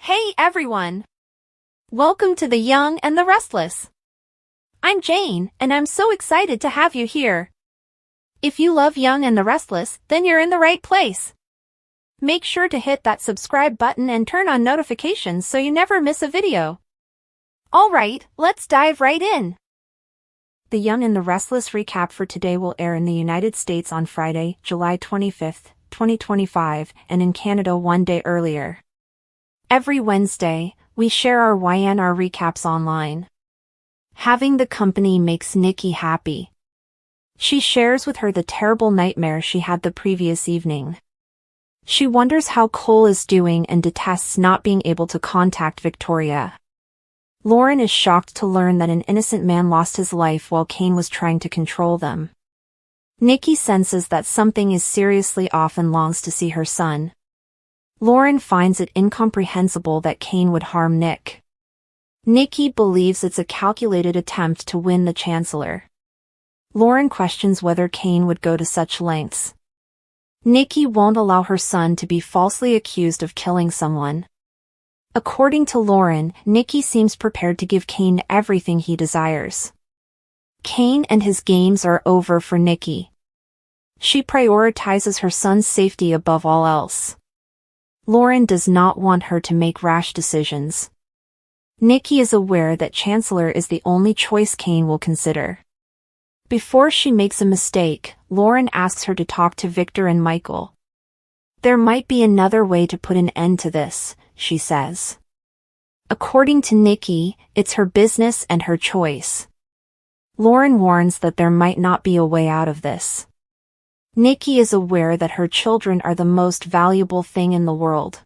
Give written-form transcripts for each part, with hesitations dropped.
Hey everyone! Welcome to The Young and the Restless. I'm Jane, and I'm so excited to have you here. If you love Young and the Restless, then you're in the right place. Make sure to hit that subscribe button and turn on notifications so you never miss a video. Alright, let's dive right in. The Young and the Restless recap for today will air in the United States on Friday, July 25th, 2025, and in Canada one day earlier. Every Wednesday, we share our YNR recaps online. Having the company makes Nikki happy. She shares with her the terrible nightmare she had the previous evening. She wonders how Cole is doing and detests not being able to contact Victoria. Lauren is shocked to learn that an innocent man lost his life while Kane was trying to control them. Nikki senses that something is seriously off and longs to see her son. Lauren finds it incomprehensible that Kane would harm Nick. Nikki believes it's a calculated attempt to win the Chancellor. Lauren questions whether Kane would go to such lengths. Nikki won't allow her son to be falsely accused of killing someone. According to Lauren, Nikki seems prepared to give Kane everything he desires. Kane and his games are over for Nikki. She prioritizes her son's safety above all else. Lauren does not want her to make rash decisions. Nikki is aware that Chancellor is the only choice Kane will consider. Before she makes a mistake, Lauren asks her to talk to Victor and Michael. There might be another way to put an end to this, she says. According to Nikki, it's her business and her choice. Lauren warns that there might not be a way out of this. Nikki is aware that her children are the most valuable thing in the world.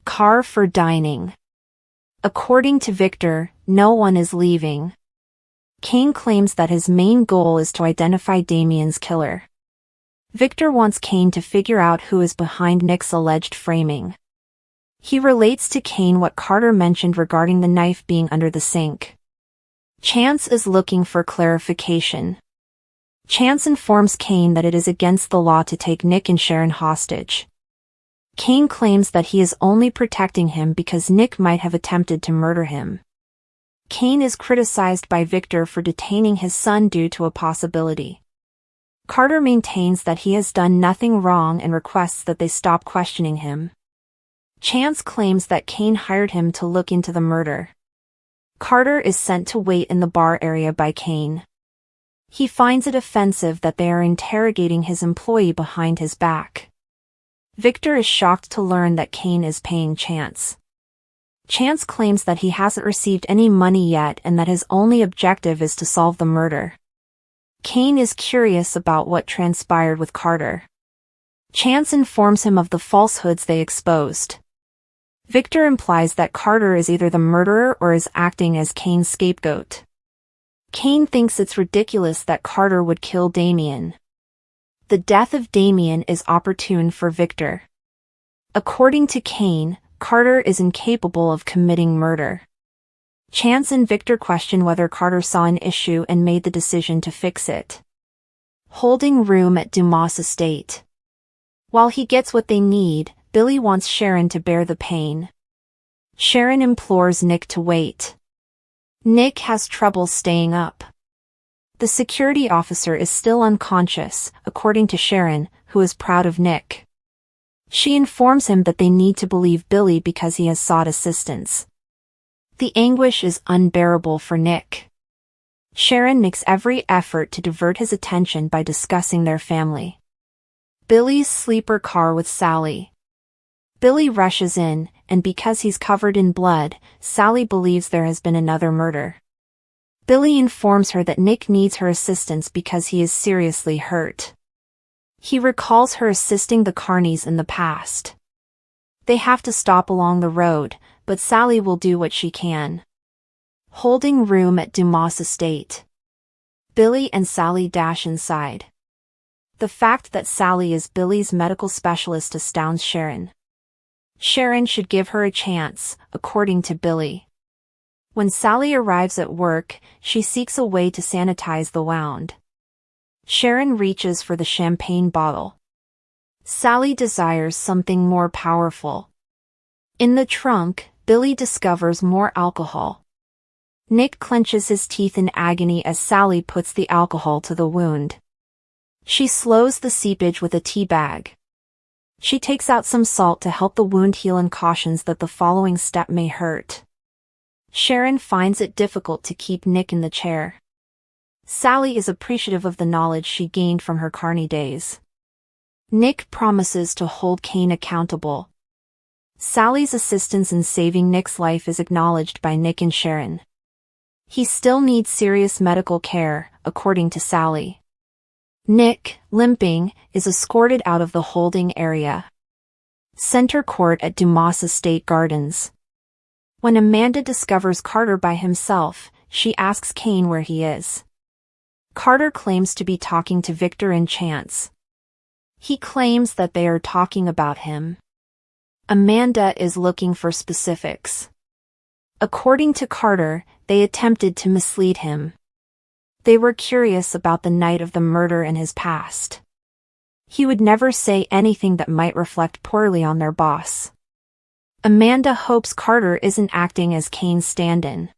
Car for dining. According to Victor, no one is leaving. Kane claims that his main goal is to identify Damian's killer. Victor wants Kane to figure out who is behind Nick's alleged framing. He relates to Kane what Carter mentioned regarding the knife being under the sink. Chance is looking for clarification. Chance informs Kane that it is against the law to take Nick and Sharon hostage. Kane claims that he is only protecting him because Nick might have attempted to murder him. Kane is criticized by Victor for detaining his son due to a possibility. Carter maintains that he has done nothing wrong and requests that they stop questioning him. Chance claims that Kane hired him to look into the murder. Carter is sent to wait in the bar area by Kane. He finds it offensive that they are interrogating his employee behind his back. Victor is shocked to learn that Kane is paying Chance. Chance claims that he hasn't received any money yet and that his only objective is to solve the murder. Kane is curious about what transpired with Carter. Chance informs him of the falsehoods they exposed. Victor implies that Carter is either the murderer or is acting as Kane's scapegoat. Kane thinks it's ridiculous that Carter would kill Damian. The death of Damian is opportune for Victor. According to Kane, Carter is incapable of committing murder. Chance and Victor question whether Carter saw an issue and made the decision to fix it. Holding room at Dumas estate. While he gets what they need, Billy wants Sharon to bear the pain. Sharon implores Nick to wait. Nick has trouble staying up. The security officer is still unconscious, according to Sharon, who is proud of Nick. She informs him that they need to believe Billy because he has sought assistance. The anguish is unbearable for Nick. Sharon makes every effort to divert his attention by discussing their family. Billy's sleeper car with Sally. Billy rushes in, and because he's covered in blood, Sally believes there has been another murder. Billy informs her that Nick needs her assistance because he is seriously hurt. He recalls her assisting the Carneys in the past. They have to stop along the road, but Sally will do what she can. Holding room at Dumas estate. Billy and Sally dash inside. The fact that Sally is Billy's medical specialist astounds Sharon. Sharon should give her a chance, according to Billy. When Sally arrives at work, she seeks a way to sanitize the wound. Sharon reaches for the champagne bottle. Sally desires something more powerful. In the trunk, Billy discovers more alcohol. Nick clenches his teeth in agony as Sally puts the alcohol to the wound. She slows the seepage with a tea bag. She takes out some salt to help the wound heal and cautions that the following step may hurt. Sharon finds it difficult to keep Nick in the chair. Sally is appreciative of the knowledge she gained from her carny days. Nick promises to hold Kane accountable. Sally's assistance in saving Nick's life is acknowledged by Nick and Sharon. He still needs serious medical care, according to Sally. Nick, limping, is escorted out of the holding area. Center court at Genoa Estate Gardens. When Amanda discovers Carter by himself, she asks Kane where he is. Carter claims to be talking to Victor and Chance. He claims that they are talking about him. Amanda is looking for specifics. According to Carter, they attempted to mislead him. They were curious about the night of the murder and his past. He would never say anything that might reflect poorly on their boss. Amanda hopes Carter isn't acting as Kane's stand-in.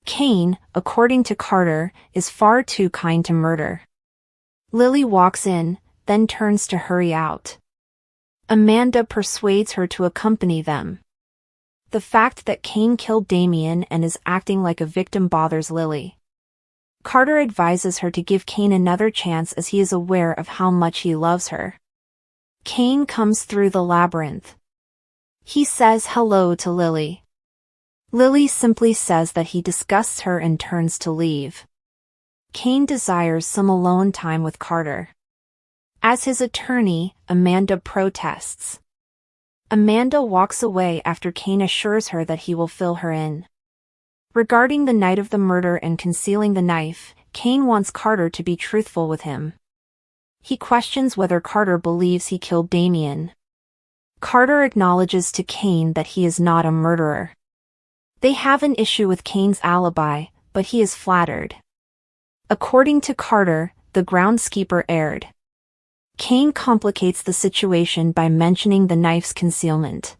Kane, according to Carter, is far too kind to murder. Lily walks in, then turns to hurry out. Amanda persuades her to accompany them. The fact that Kane killed Damian and is acting like a victim bothers Lily. Carter advises her to give Kane another chance as he is aware of how much he loves her. Kane comes through the labyrinth. He says hello to Lily. Lily simply says that he disgusts her and turns to leave. Kane desires some alone time with Carter. As his attorney, Amanda protests. Amanda walks away after Kane assures her that he will fill her in. Regarding the night of the murder and concealing the knife, Kane wants Carter to be truthful with him. He questions whether Carter believes he killed Damian. Carter acknowledges to Kane that he is not a murderer. They have an issue with Kane's alibi, but he is flattered. According to Carter, the groundskeeper erred. Kane complicates the situation by mentioning the knife's concealment.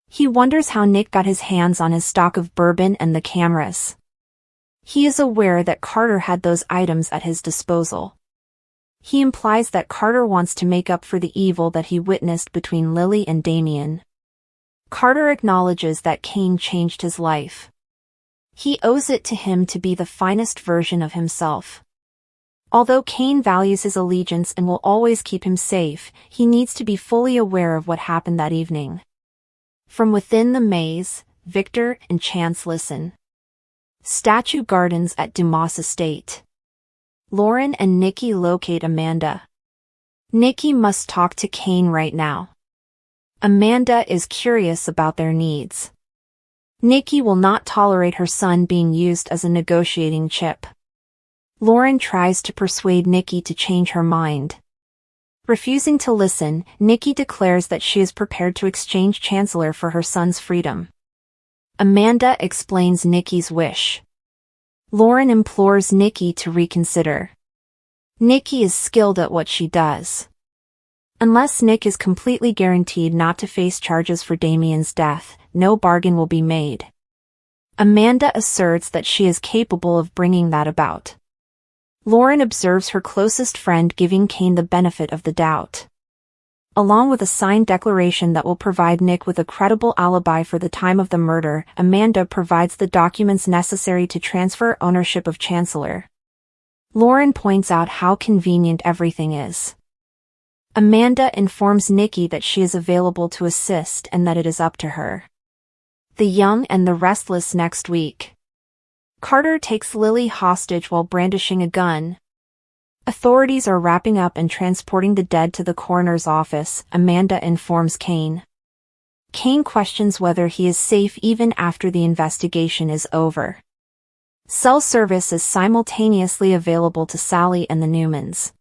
He wonders how Nick got his hands on his stock of bourbon and the cameras. He is aware that Carter had those items at his disposal. He implies that Carter wants to make up for the evil that he witnessed between Lily and Damian. Carter acknowledges that Kane changed his life. He owes it to him to be the finest version of himself. Although Kane values his allegiance and will always keep him safe, he needs to be fully aware of what happened that evening. From within the maze, Victor and Chance listen. Statue Gardens at Genoa Estate. Lauren and Nikki locate Amanda. Nikki must talk to Kane right now. Amanda is curious about their needs. Nikki will not tolerate her son being used as a negotiating chip. Lauren tries to persuade Nikki to change her mind. Refusing to listen, Nikki declares that she is prepared to exchange Chancellor for her son's freedom. Amanda explains Nikki's wish. Lauren implores Nikki to reconsider. Nikki is skilled at what she does. Unless Nick is completely guaranteed not to face charges for Damian's death, no bargain will be made. Amanda asserts that she is capable of bringing that about. Lauren observes her closest friend giving Kane the benefit of the doubt. Along with a signed declaration that will provide Nick with a credible alibi for the time of the murder, Amanda provides the documents necessary to transfer ownership of Chancellor. Lauren points out how convenient everything is. Amanda informs Nikki that she is available to assist and that it is up to her. The Young and the Restless next week. Carter takes Lily hostage while brandishing a gun. Authorities are wrapping up and transporting the dead to the coroner's office, Amanda informs Kane. Kane questions whether he is safe even after the investigation is over. Cell service is simultaneously available to Sally and the Newmans.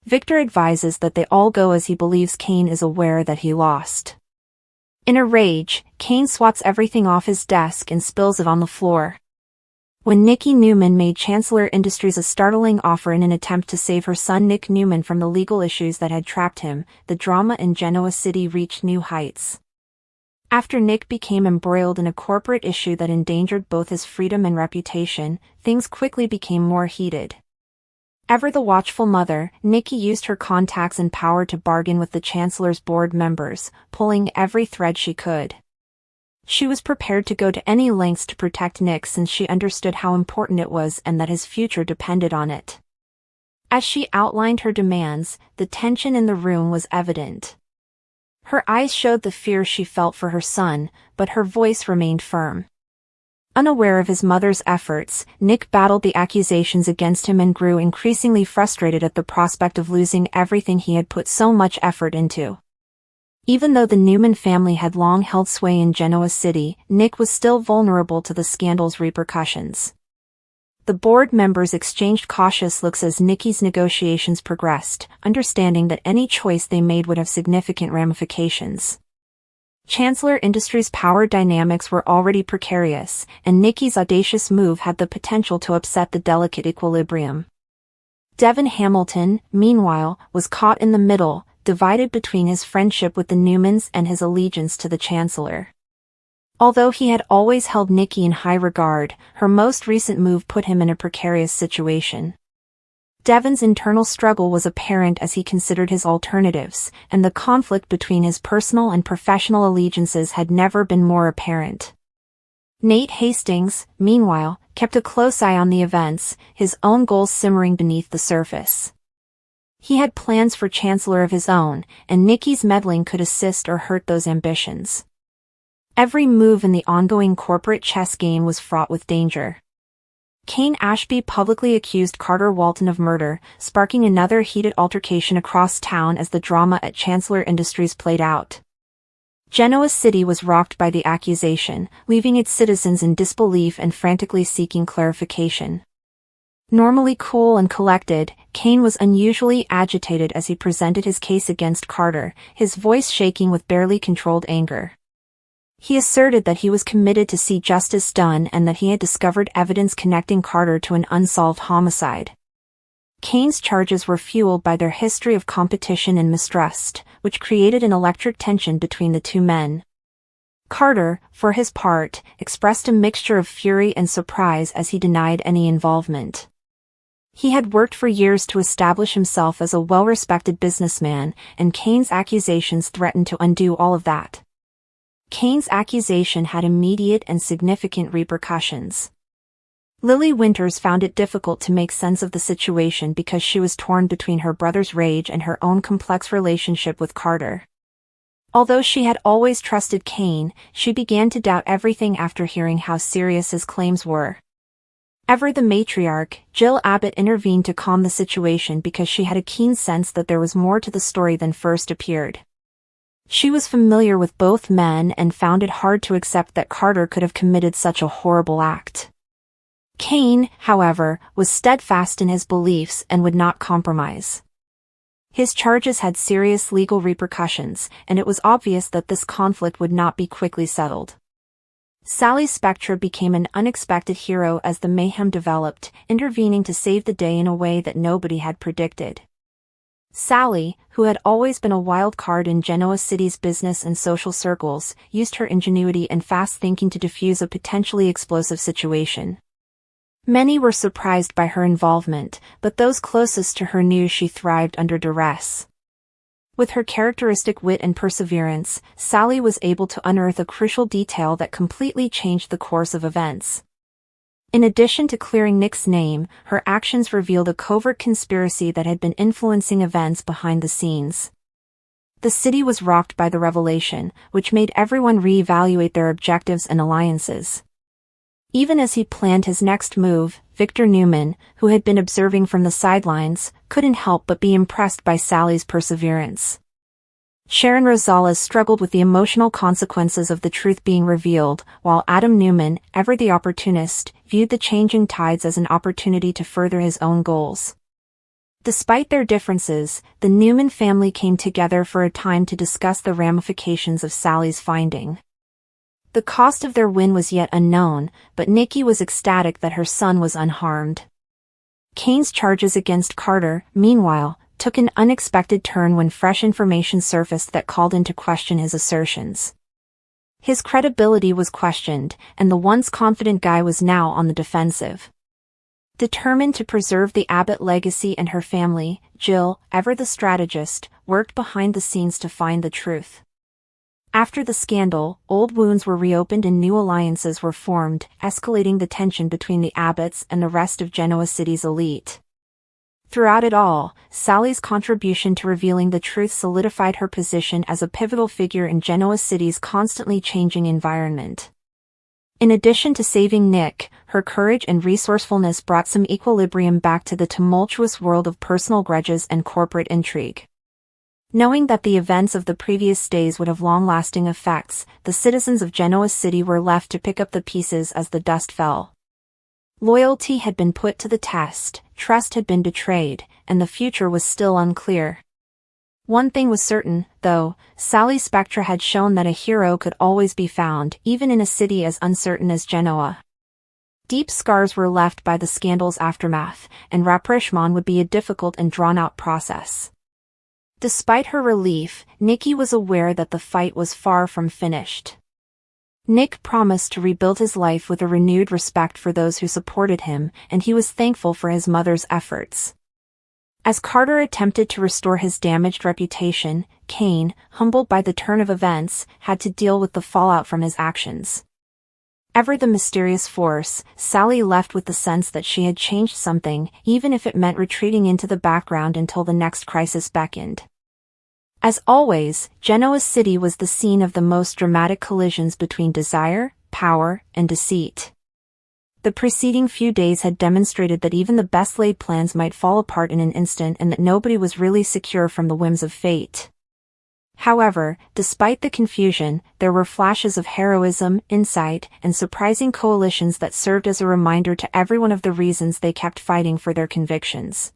Victor advises that they all go as he believes Kane is aware that he lost. In a rage, Kane swats everything off his desk and spills it on the floor. When Nikki Newman made Chancellor Industries a startling offer in an attempt to save her son Nick Newman from the legal issues that had trapped him, the drama in Genoa City reached new heights. After Nick became embroiled in a corporate issue that endangered both his freedom and reputation, things quickly became more heated. Ever the watchful mother, Nikki used her contacts and power to bargain with the Chancellor's board members, pulling every thread she could. She was prepared to go to any lengths to protect Nick since she understood how important it was and that his future depended on it. As she outlined her demands, the tension in the room was evident. Her eyes showed the fear she felt for her son, but her voice remained firm. Unaware of his mother's efforts, Nick battled the accusations against him and grew increasingly frustrated at the prospect of losing everything he had put so much effort into. Even though the Newman family had long held sway in Genoa City, Nick was still vulnerable to the scandal's repercussions. The board members exchanged cautious looks as Nikki's negotiations progressed, understanding that any choice they made would have significant ramifications. Chancellor Industries' power dynamics were already precarious, and Nikki's audacious move had the potential to upset the delicate equilibrium. Devin Hamilton, meanwhile, was caught in the middle, divided between his friendship with the Newmans and his allegiance to the Chancellor. Although he had always held Nikki in high regard, her most recent move put him in a precarious situation. Devin's internal struggle was apparent as he considered his alternatives, and the conflict between his personal and professional allegiances had never been more apparent. Nate Hastings, meanwhile, kept a close eye on the events, his own goals simmering beneath the surface. He had plans for Chancellor of his own, and Nikki's meddling could assist or hurt those ambitions. Every move in the ongoing corporate chess game was fraught with danger. Kane Ashby publicly accused Carter Walton of murder, sparking another heated altercation across town as the drama at Chancellor Industries played out. Genoa City was rocked by the accusation, leaving its citizens in disbelief and frantically seeking clarification. Normally cool and collected, Kane was unusually agitated as he presented his case against Carter, his voice shaking with barely controlled anger. He asserted that he was committed to see justice done and that he had discovered evidence connecting Carter to an unsolved homicide. Kane's charges were fueled by their history of competition and mistrust, which created an electric tension between the two men. Carter, for his part, expressed a mixture of fury and surprise as he denied any involvement. He had worked for years to establish himself as a well-respected businessman, and Kane's accusations threatened to undo all of that. Kane's accusation had immediate and significant repercussions. Lily Winters found it difficult to make sense of the situation because she was torn between her brother's rage and her own complex relationship with Carter. Although she had always trusted Kane, she began to doubt everything after hearing how serious his claims were. Ever the matriarch, Jill Abbott intervened to calm the situation because she had a keen sense that there was more to the story than first appeared. She was familiar with both men and found it hard to accept that Carter could have committed such a horrible act. Kane, however, was steadfast in his beliefs and would not compromise. His charges had serious legal repercussions, and it was obvious that this conflict would not be quickly settled. Sally Spectra became an unexpected hero as the mayhem developed, intervening to save the day in a way that nobody had predicted. Sally, who had always been a wild card in Genoa City's business and social circles, used her ingenuity and fast thinking to defuse a potentially explosive situation. Many were surprised by her involvement, but those closest to her knew she thrived under duress. With her characteristic wit and perseverance, Sally was able to unearth a crucial detail that completely changed the course of events. In addition to clearing Nick's name, her actions revealed a covert conspiracy that had been influencing events behind the scenes. The city was rocked by the revelation, which made everyone reevaluate their objectives and alliances. Even as he planned his next move, Victor Newman, who had been observing from the sidelines, couldn't help but be impressed by Sally's perseverance. Sharon Rosales struggled with the emotional consequences of the truth being revealed, while Adam Newman, ever the opportunist, viewed the changing tides as an opportunity to further his own goals. Despite their differences, the Newman family came together for a time to discuss the ramifications of Sally's finding. The cost of their win was yet unknown, but Nikki was ecstatic that her son was unharmed. Kane's charges against Carter, meanwhile, took an unexpected turn when fresh information surfaced that called into question his assertions. His credibility was questioned, and the once confident guy was now on the defensive. Determined to preserve the Abbott legacy and her family, Jill, ever the strategist, worked behind the scenes to find the truth. After the scandal, old wounds were reopened and new alliances were formed, escalating the tension between the Abbotts and the rest of Genoa City's elite. Throughout it all, Sally's contribution to revealing the truth solidified her position as a pivotal figure in Genoa City's constantly changing environment. In addition to saving Nick, her courage and resourcefulness brought some equilibrium back to the tumultuous world of personal grudges and corporate intrigue. Knowing that the events of the previous days would have long-lasting effects, the citizens of Genoa City were left to pick up the pieces as the dust fell. Loyalty had been put to the test, trust had been betrayed, and the future was still unclear. One thing was certain, though: Sally Spectra had shown that a hero could always be found, even in a city as uncertain as Genoa. Deep scars were left by the scandal's aftermath, and rapprochement would be a difficult and drawn-out process. Despite her relief, Nicky was aware that the fight was far from finished. Nick promised to rebuild his life with a renewed respect for those who supported him, and he was thankful for his mother's efforts. As Carter attempted to restore his damaged reputation, Kane, humbled by the turn of events, had to deal with the fallout from his actions. Ever the mysterious force, Sally left with the sense that she had changed something, even if it meant retreating into the background until the next crisis beckoned. As always, Genoa City was the scene of the most dramatic collisions between desire, power, and deceit. The preceding few days had demonstrated that even the best-laid plans might fall apart in an instant and that nobody was really secure from the whims of fate. However, despite the confusion, there were flashes of heroism, insight, and surprising coalitions that served as a reminder to everyone of the reasons they kept fighting for their convictions.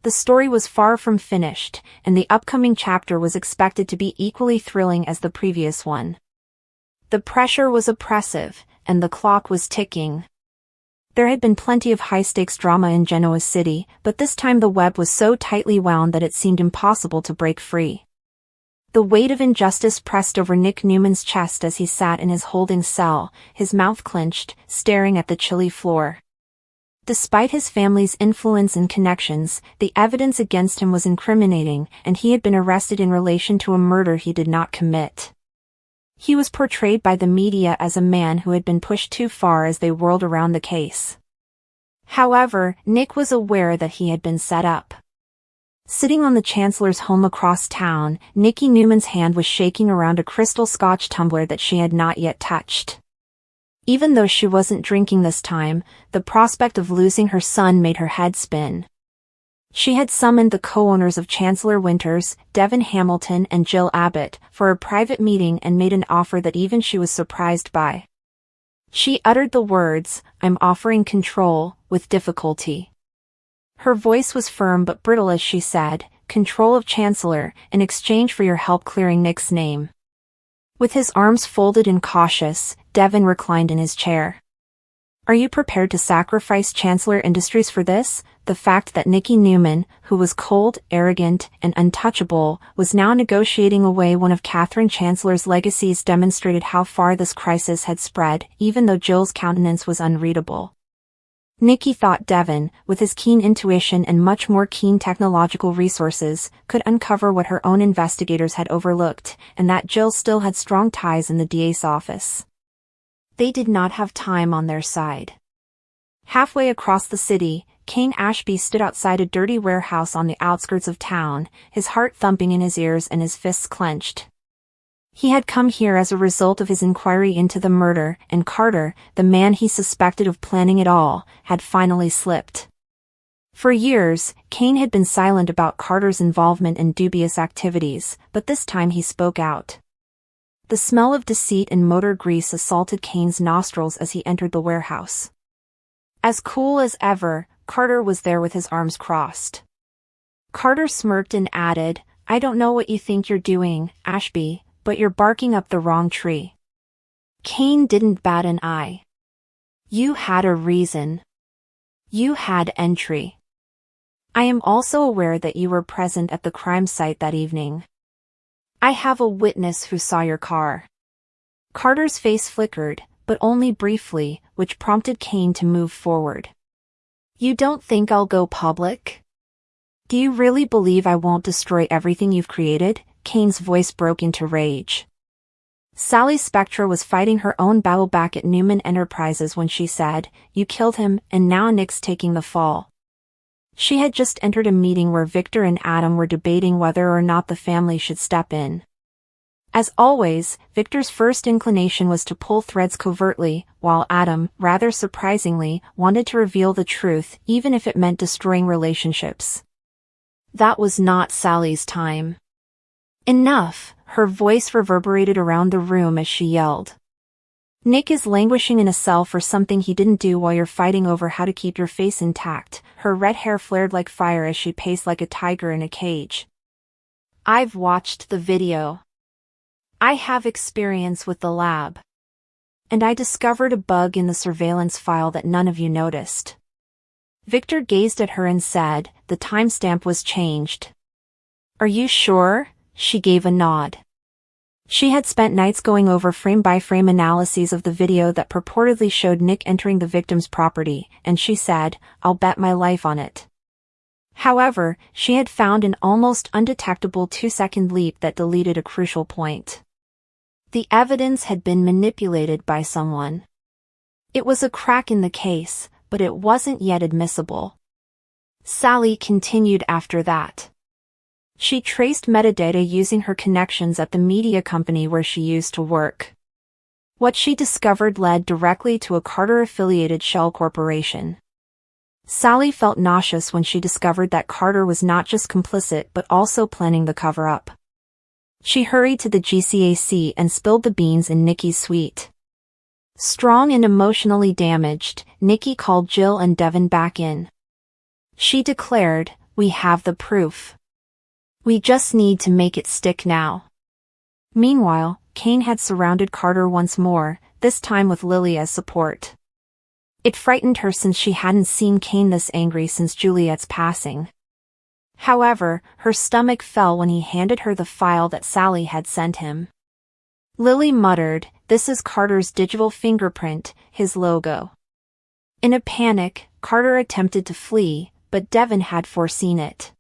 The story was far from finished, and the upcoming chapter was expected to be equally thrilling as the previous one. The pressure was oppressive, and the clock was ticking. There had been plenty of high-stakes drama in Genoa City, but this time the web was so tightly wound that it seemed impossible to break free. The weight of injustice pressed over Nick Newman's chest as he sat in his holding cell, his mouth clenched, staring at the chilly floor. Despite his family's influence and connections, the evidence against him was incriminating, and he had been arrested in relation to a murder he did not commit. He was portrayed by the media as a man who had been pushed too far as they whirled around the case. However, Nick was aware that he had been set up. Sitting on the Chancellor's home across town, Nicky Newman's hand was shaking around a crystal Scotch tumbler that she had not yet touched. Even though she wasn't drinking this time, the prospect of losing her son made her head spin. She had summoned the co-owners of Chancellor Winters, Devon Hamilton and Jill Abbott, for a private meeting and made an offer that even she was surprised by. She uttered the words, "I'm offering control," with difficulty. Her voice was firm but brittle as she said, "Control of Chancellor, in exchange for your help clearing Nick's name." With his arms folded and cautious, Devon reclined in his chair. "Are you prepared to sacrifice Chancellor Industries for this?" The fact that Nicky Newman, who was cold, arrogant, and untouchable, was now negotiating away one of Catherine Chancellor's legacies demonstrated how far this crisis had spread, even though Jill's countenance was unreadable. Nicky thought Devon, with his keen intuition and much more keen technological resources, could uncover what her own investigators had overlooked, and that Jill still had strong ties in the DA's office. They did not have time on their side. Halfway across the city, Kane Ashby stood outside a dirty warehouse on the outskirts of town, his heart thumping in his ears and his fists clenched. He had come here as a result of his inquiry into the murder, and Carter, the man he suspected of planning it all, had finally slipped. For years, Kane had been silent about Carter's involvement in dubious activities, but this time he spoke out. The smell of deceit and motor grease assaulted Kane's nostrils as he entered the warehouse. As cool as ever, Carter was there with his arms crossed. Carter smirked and added, "I don't know what you think you're doing, Ashby, but you're barking up the wrong tree." Kane didn't bat an eye. "You had a reason. You had entry. I am also aware that you were present at the crime site that evening. I have a witness who saw your car." Carter's face flickered, but only briefly, which prompted Kane to move forward. You don't think I'll go public? Do you really believe I won't destroy everything you've created? Kane's voice broke into rage. Sally Spectra was fighting her own battle back at Newman Enterprises when she said, "You killed him, and now Nick's taking the fall." She had just entered a meeting where Victor and Adam were debating whether or not the family should step in. As always, Victor's first inclination was to pull threads covertly, while Adam, rather surprisingly, wanted to reveal the truth even if it meant destroying relationships. That was not Sally's time. Enough, her voice reverberated around the room as she yelled. Nick is languishing in a cell for something he didn't do while you're fighting over how to keep your face intact. Her red hair flared like fire as she paced like a tiger in a cage. I've watched the video. I have experience with the lab. And I discovered a bug in the surveillance file that none of you noticed. Victor gazed at her and said, the timestamp was changed. Are you sure? She gave a nod. She had spent nights going over frame-by-frame analyses of the video that purportedly showed Nick entering the victim's property, and she said, I'll bet my life on it. However, she had found an almost undetectable 2-second leap that deleted a crucial point. The evidence had been manipulated by someone. It was a crack in the case, but it wasn't yet admissible. Sally continued after that. She traced metadata using her connections at the media company where she used to work. What she discovered led directly to a Carter-affiliated shell corporation. Sally felt nauseous when she discovered that Carter was not just complicit but also planning the cover-up. She hurried to the GCAC and spilled the beans in Nikki's suite. Strong and emotionally damaged, Nikki called Jill and Devin back in. She declared, "We have the proof. We just need to make it stick now." Meanwhile, Kane had surrounded Carter once more, this time with Lily as support. It frightened her since she hadn't seen Kane this angry since Juliet's passing. However, her stomach fell when he handed her the file that Sally had sent him. Lily muttered, "This is Carter's digital fingerprint, his logo." In a panic, Carter attempted to flee, but Devin had foreseen it.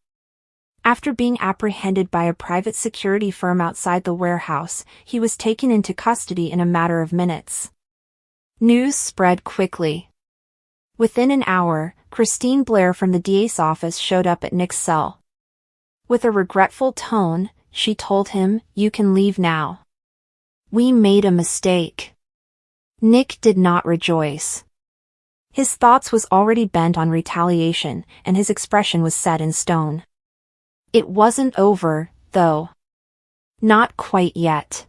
After being apprehended by a private security firm outside the warehouse, he was taken into custody in a matter of minutes. News spread quickly. Within an hour, Christine Blair from the DA's office showed up at Nick's cell. With a regretful tone, she told him, "You can leave now. We made a mistake." Nick did not rejoice. His thoughts was already bent on retaliation, and his expression was set in stone. It wasn't over, though. Not quite yet.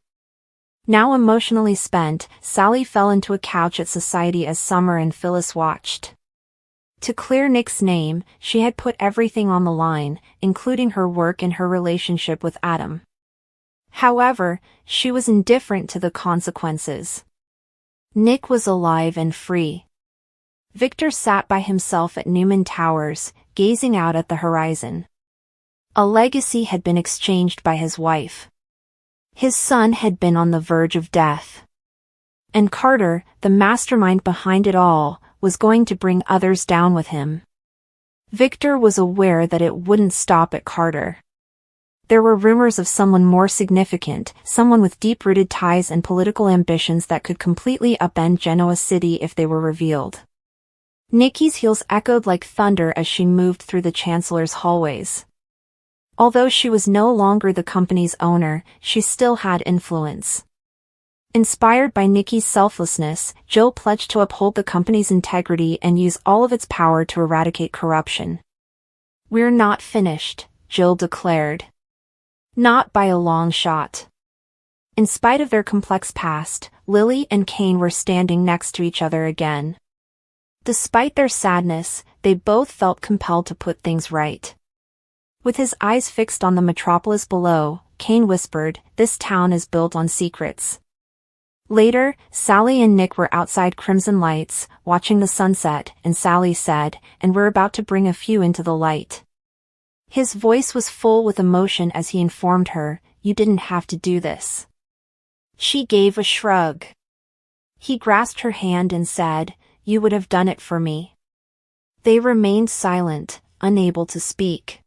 Now emotionally spent, Sally fell into a couch at Society as Summer and Phyllis watched. To clear Nick's name, she had put everything on the line, including her work and her relationship with Adam. However, she was indifferent to the consequences. Nick was alive and free. Victor sat by himself at Newman Towers, gazing out at the horizon. A legacy had been exchanged by his wife. His son had been on the verge of death. And Carter, the mastermind behind it all, was going to bring others down with him. Victor was aware that it wouldn't stop at Carter. There were rumors of someone more significant, someone with deep-rooted ties and political ambitions that could completely upend Genoa City if they were revealed. Nikki's heels echoed like thunder as she moved through the Chancellor's hallways. Although she was no longer the company's owner, she still had influence. Inspired by Nikki's selflessness, Jill pledged to uphold the company's integrity and use all of its power to eradicate corruption. "We're not finished," Jill declared. Not by a long shot. In spite of their complex past, Lily and Kane were standing next to each other again. Despite their sadness, they both felt compelled to put things right. With his eyes fixed on the metropolis below, Kane whispered, "This town is built on secrets." Later, Sally and Nick were outside Crimson Lights, watching the sunset, and Sally said, "And we're about to bring a few into the light." His voice was full with emotion as he informed her, "You didn't have to do this. She gave a shrug. He grasped her hand and said, "You would have done it for me." They remained silent, unable to speak.